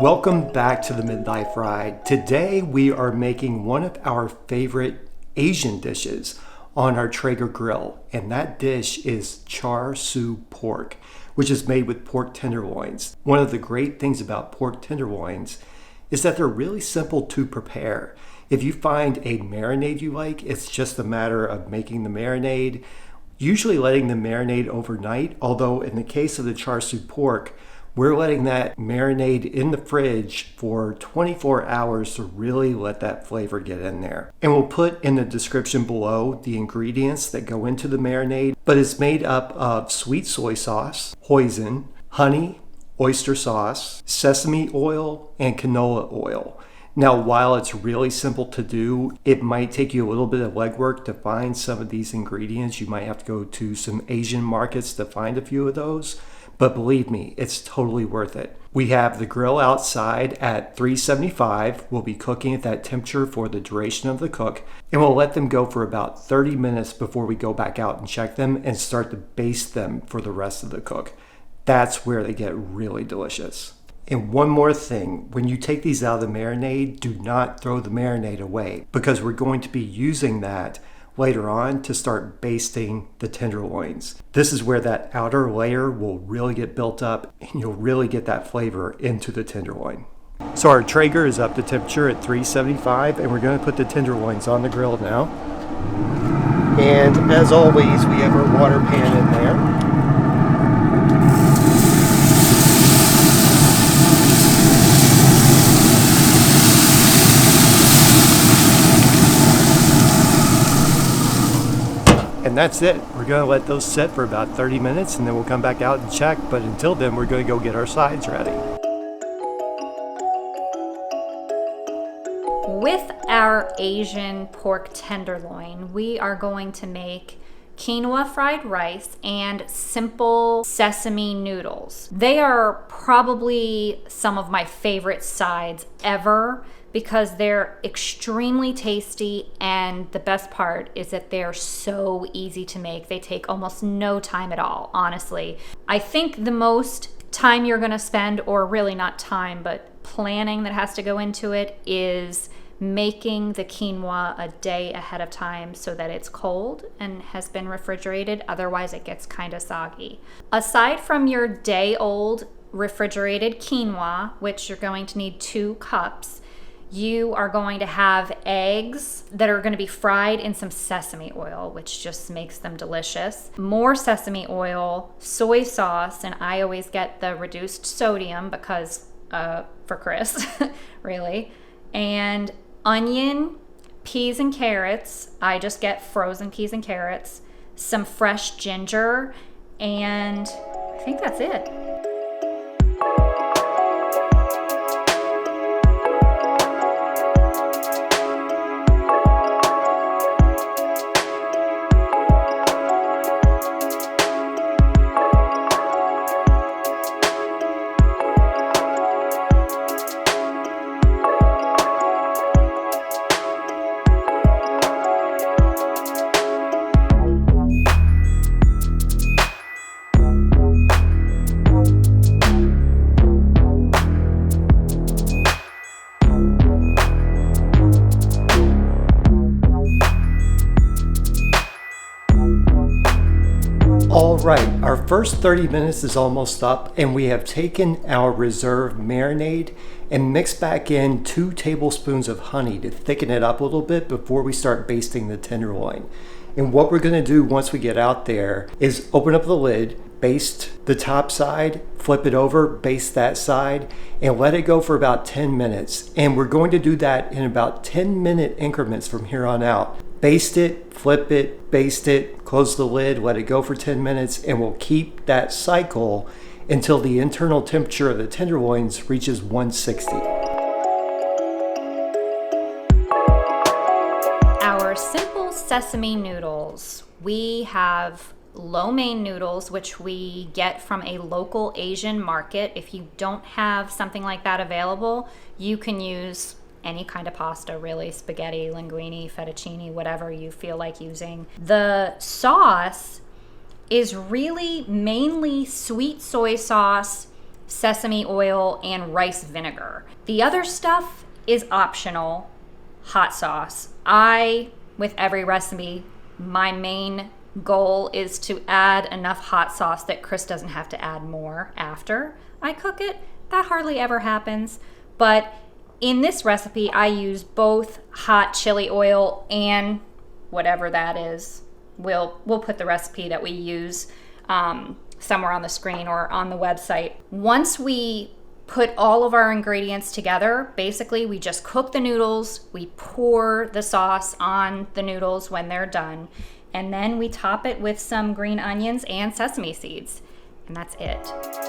Welcome back to the Midlife Ride. Today we are making one of our favorite Asian dishes on our Traeger grill, and that dish is Char Siu pork, which is made with pork tenderloins. One of the great things about pork tenderloins is that they're really simple to prepare. If you find a marinade you like, it's just a matter of making the marinade, usually letting the marinade overnight, although in the case of the Char Siu pork, we're letting that marinade in the fridge for 24 hours to really let that flavor get in there. And we'll put in the description below the ingredients that go into the marinade, but it's made up of sweet soy sauce, hoisin, honey, oyster sauce, sesame oil, and canola oil. Now, while it's really simple to do, it might take you a little bit of legwork to find some of these ingredients. You might have to go to some Asian markets to find a few of those. But believe me, it's totally worth it. We have the grill outside at 375. We'll be cooking at that temperature for the duration of the cook, and we'll let them go for about 30 minutes before we go back out and check them and start to baste them for the rest of the cook. That's where they get really delicious. And one more thing, when you take these out of the marinade, do not throw the marinade away, because we're going to be using that later on to start basting the tenderloins. This is where that outer layer will really get built up and you'll really get that flavor into the tenderloin. So our Traeger is up to temperature at 375, and we're going to put the tenderloins on the grill now. And as always, we have our water pan in there. And that's it. We're going to let those sit for about 30 minutes and then we'll come back out and check. But until then, we're going to go get our sides ready. With our Asian pork tenderloin, we are going to make quinoa fried rice and simple sesame noodles. They are probably some of my favorite sides ever, because they're extremely tasty, and the best part is that they're so easy to make. They take almost no time at all, honestly. I think the most time you're gonna spend, or really not time, but planning that has to go into it, is making the quinoa a day ahead of time so that it's cold and has been refrigerated. Otherwise it gets kind of soggy. Aside from your day-old refrigerated quinoa, which you're going to need 2 cups, you are going to have eggs that are going to be fried in some sesame oil, which just makes them delicious. More sesame oil, soy sauce, and I always get the reduced sodium because for Chris, really. And onion, peas and carrots. I just get frozen peas and carrots, some fresh ginger, and I think that's it. All right, our first 30 minutes is almost up, and we have taken our reserve marinade and mixed back in 2 tablespoons of honey to thicken it up a little bit before we start basting the tenderloin. And what we're gonna do once we get out there is open up the lid, baste the top side, flip it over, baste that side, and let it go for about 10 minutes. And we're going to do that in about 10-minute increments from here on out. Baste it, flip it, baste it, close the lid, let it go for 10 minutes, and we'll keep that cycle until the internal temperature of the tenderloins reaches 160. Our simple sesame noodles. We have lo mein noodles, which we get from a local Asian market. If you don't have something like that available, you can use any kind of pasta, really, spaghetti, linguine, fettuccine, whatever you feel like using. The sauce is really mainly sweet soy sauce sesame oil, and rice vinegar. The other stuff is optional. Hot sauce. With every recipe, my main goal is to add enough hot sauce that Chris doesn't have to add more after I cook it. That hardly ever happens. But in this recipe, I use both hot chili oil and whatever that is. We'll put the recipe that we use somewhere on the screen or on the website. Once we put all of our ingredients together, basically we just cook the noodles, we pour the sauce on the noodles when they're done, and then we top it with some green onions and sesame seeds. And that's it.